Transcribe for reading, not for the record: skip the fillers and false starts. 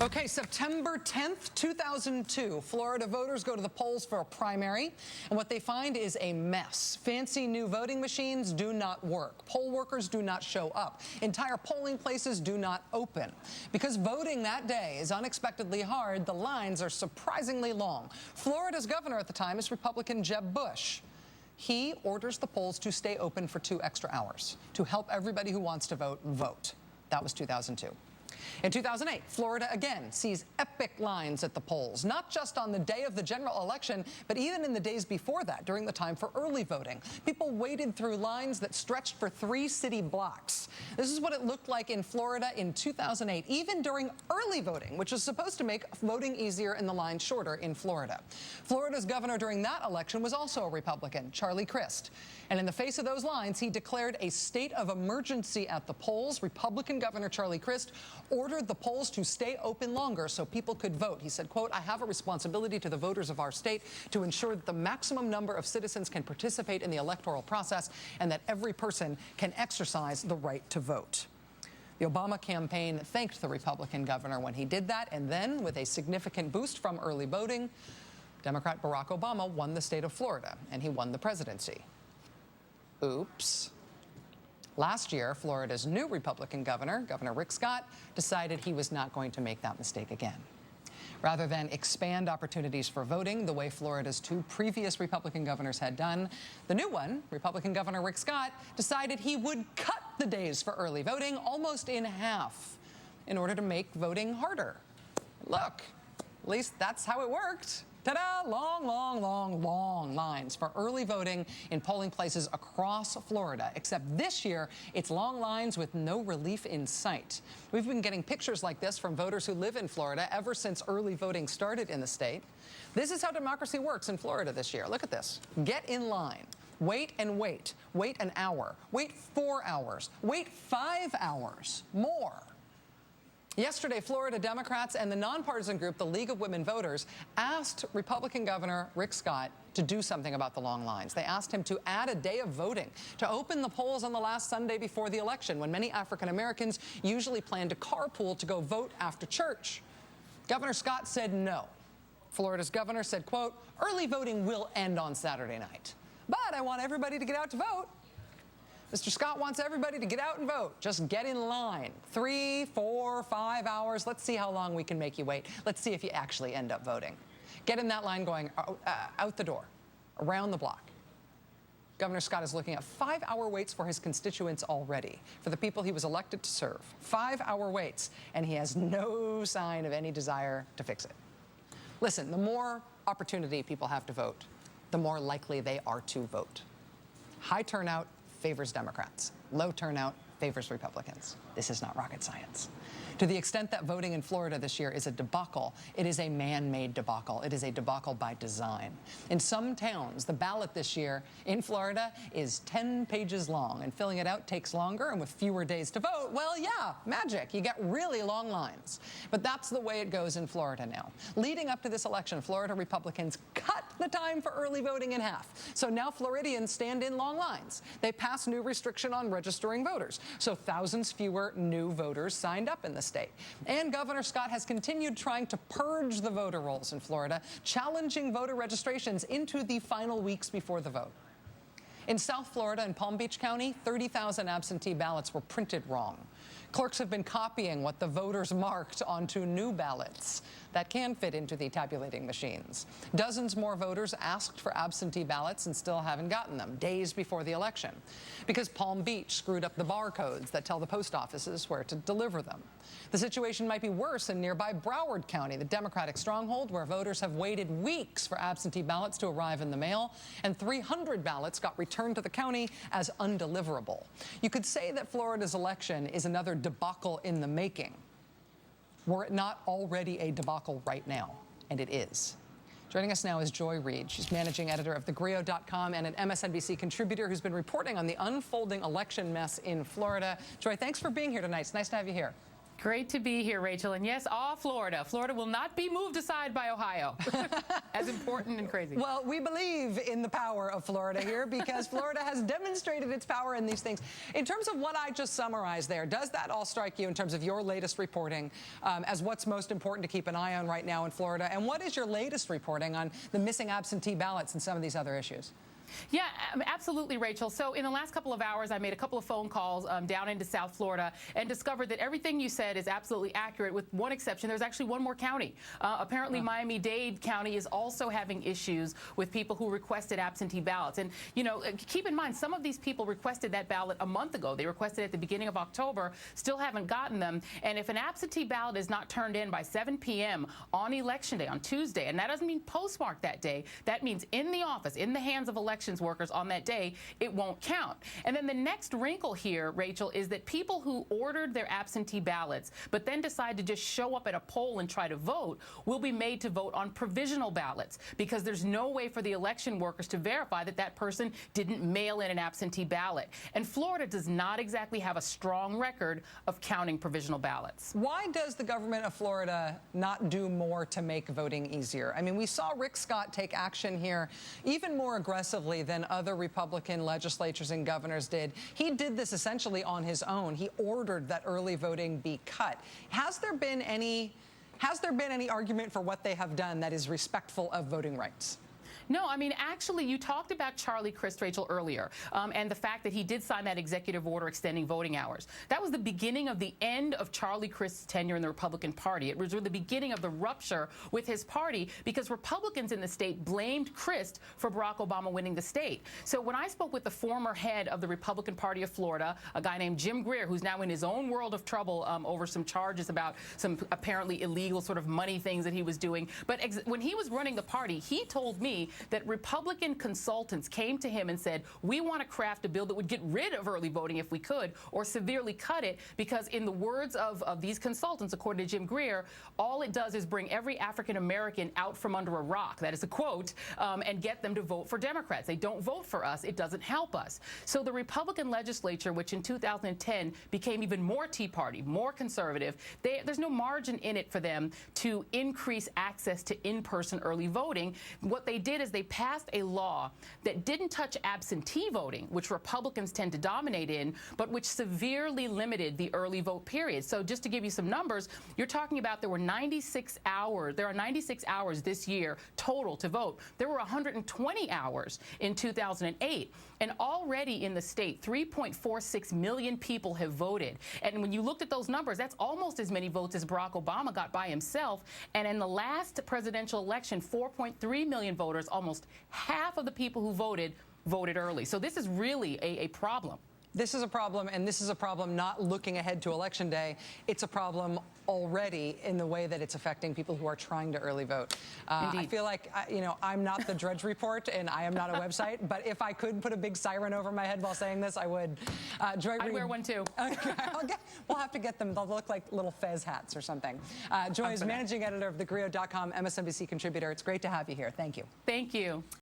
Okay, September 10th, 2002, Florida voters go to the polls for a primary, and what they find is a mess. Fancy new voting machines do not work. Poll workers do not show up. Entire polling places do not open. Because voting that day is unexpectedly hard, the lines are surprisingly long. Florida's governor at the time is Republican Jeb Bush. He orders the polls to stay open for 2 extra hours to help everybody who wants to vote, vote. That was 2002. In 2008, Florida again sees epic lines at the polls, not just on the day of the general election, but even in the days before that, during the time for early voting. People waded through lines that stretched for 3 city blocks. This is what it looked like in Florida in 2008, even during early voting, which is supposed to make voting easier and the line shorter in Florida. Florida's governor during that election was also a Republican, Charlie Crist. And in the face of those lines, he declared a state of emergency at the polls. Republican Governor Charlie Crist ordered the polls to stay open longer so people could vote. He said, quote, "I have a responsibility to the voters of our state to ensure that the maximum number of citizens can participate in the electoral process and that every person can exercise the right to vote." The Obama campaign thanked the Republican governor when he did that, and then, with a significant boost from early voting, Democrat Barack Obama won the state of Florida, and he won the presidency. Oops. Last year, Florida's new Republican governor, Governor Rick Scott, decided he was not going to make that mistake again. Rather than expand opportunities for voting the way Florida's 2 previous Republican governors had done, the new one, Republican Governor Rick Scott, decided he would cut the days for early voting almost in half in order to make voting harder. Look, at least that's how it worked. Ta-da! Long lines for early voting in polling places across Florida. Except this year, it's long lines with no relief in sight. We've been getting pictures like this from voters who live in Florida ever since early voting started in the state. This is how democracy works in Florida this year. Look at this. Get in line. Wait and wait. Wait an hour. Wait 4 hours. Wait 5 hours. More. Yesterday, Florida Democrats and the nonpartisan group, the League of Women Voters, asked Republican Governor Rick Scott to do something about the long lines. They asked him to add a day of voting, to open the polls on the last Sunday before the election, when many African Americans usually plan to carpool to go vote after church. Governor Scott said no. Florida's governor said, quote, "Early voting will end on Saturday night, but I want everybody to get out to vote." Mr. Scott wants everybody to get out and vote. Just get in line. 3, 4, 5 hours. Let's see how long we can make you wait. Let's see if you actually end up voting. Get in that line going out the door, around the block. Governor Scott is looking at 5-hour waits for his constituents already, for the people he was elected to serve. 5-hour waits, and he has no sign of any desire to fix it. Listen, the more opportunity people have to vote, the more likely they are to vote. High turnout favors Democrats. Low turnout favors Republicans. This is not rocket science. To the extent that voting in Florida this year is a debacle, it is a man-made debacle. It is a debacle by design. In some towns, the ballot this year in Florida is 10 pages long, and filling it out takes longer, and with fewer days to vote, well, yeah, magic. You get really long lines. But that's the way it goes in Florida now. Leading up to this election, Florida Republicans cut the time for early voting in half. So now Floridians stand in long lines. They passed new restriction on registering voters. So thousands fewer new voters signed up in the state. And Governor Scott has continued trying to purge the voter rolls in Florida, challenging voter registrations into the final weeks before the vote. In South Florida and Palm Beach County, 30,000 absentee ballots were printed wrong. Clerks have been copying what the voters marked onto new ballots that can fit into the tabulating machines. Dozens more voters asked for absentee ballots and still haven't gotten them, days before the election, because Palm Beach screwed up the barcodes that tell the post offices where to deliver them. The situation might be worse in nearby Broward County, the Democratic stronghold, where voters have waited weeks for absentee ballots to arrive in the mail, and 300 ballots got returned to the county as undeliverable. You could say that Florida's election is another debacle in the making, were it not already a debacle right now, and it is. Joining us now is Joy Reid. She's managing editor of thegrio.com and an MSNBC contributor who's been reporting on the unfolding election mess in Florida. Joy, thanks for being here tonight. It's nice to have you here. Great to be here, Rachel. And yes, Florida. Florida will not be moved aside by Ohio. As important and crazy. Well, we believe in the power of Florida here because Florida has demonstrated its power in these things. In terms of what I just summarized there, does that all strike you in terms of your latest reporting as what's most important to keep an eye on right now in Florida? And what is your latest reporting on the missing absentee ballots and some of these other issues? Yeah, absolutely, Rachel. So in the last couple of hours, I made a couple of phone calls down into South Florida and discovered that everything you said is absolutely accurate, with one exception. There's actually one more county. Apparently, Miami-Dade County is also having issues with people who requested absentee ballots. And, you know, keep in mind, some of these people requested that ballot a month ago. They requested it at the beginning of October, still haven't gotten them. And if an absentee ballot is not turned in by 7 p.m. on Election Day, on Tuesday, and that doesn't mean postmarked that day, that means in the office, in the hands of elections workers on that day, it won't count. And then the next wrinkle here, Rachel, is that people who ordered their absentee ballots but then decide to just show up at a poll and try to vote will be made to vote on provisional ballots, because there's no way for the election workers to verify that that person didn't mail in an absentee ballot. And Florida does not exactly have a strong record of counting provisional ballots. Why does the government of Florida not do more to make voting easier? I mean, we saw Rick Scott take action here even more aggressively than other Republican legislatures and governors did. He did this essentially on his own. He ordered that early voting be cut. Has there been any argument for what they have done that is respectful of voting rights? No, I mean, actually, you talked about Charlie Crist, Rachel, earlier, and the fact that he did sign that executive order extending voting hours. That was the beginning of the end of Charlie Crist's tenure in the Republican Party. It was the beginning of the rupture with his party, because Republicans in the state blamed Crist for Barack Obama winning the state. So when I spoke with the former head of the Republican Party of Florida, a guy named Jim Greer, who's now in his own world of trouble over some charges about some apparently illegal sort of money things that he was doing. But when he was running the party, he told me that Republican consultants came to him and said, we want to craft a bill that would get rid of early voting if we could, or severely cut it, because in the words of these consultants, according to Jim Greer, all it does is bring every African American out from under a rock, that is a quote, and get them to vote for Democrats. They don't vote for us. It doesn't help us. So the Republican legislature, which in 2010 became even more Tea Party, more conservative, there's no margin in it for them to increase access to in-person early voting. What they did is they passed a law that didn't touch absentee voting, which Republicans tend to dominate in, but which severely limited the early vote period. So just to give you some numbers, you're talking about there are 96 hours this year total to vote. There were 120 hours in 2008. And already in the state, 3.46 million people have voted. And when you looked at those numbers, that's almost as many votes as Barack Obama got by himself. And in the last presidential election, 4.3 million voters, almost half of the people who voted early. So this is really a problem. This is a problem, and this is a problem not looking ahead to Election Day. It's a problem already in the way that it's affecting people who are trying to early vote. I feel like, you know, I'm not the Drudge Report, and I am not a website, but if I could put a big siren over my head while saying this, I would. Joy I'd wear one, too. Okay, we'll have to get them. They'll look like little fez hats or something. Joy is managing editor of thegrio.com, MSNBC contributor. It's great to have you here. Thank you. Thank you.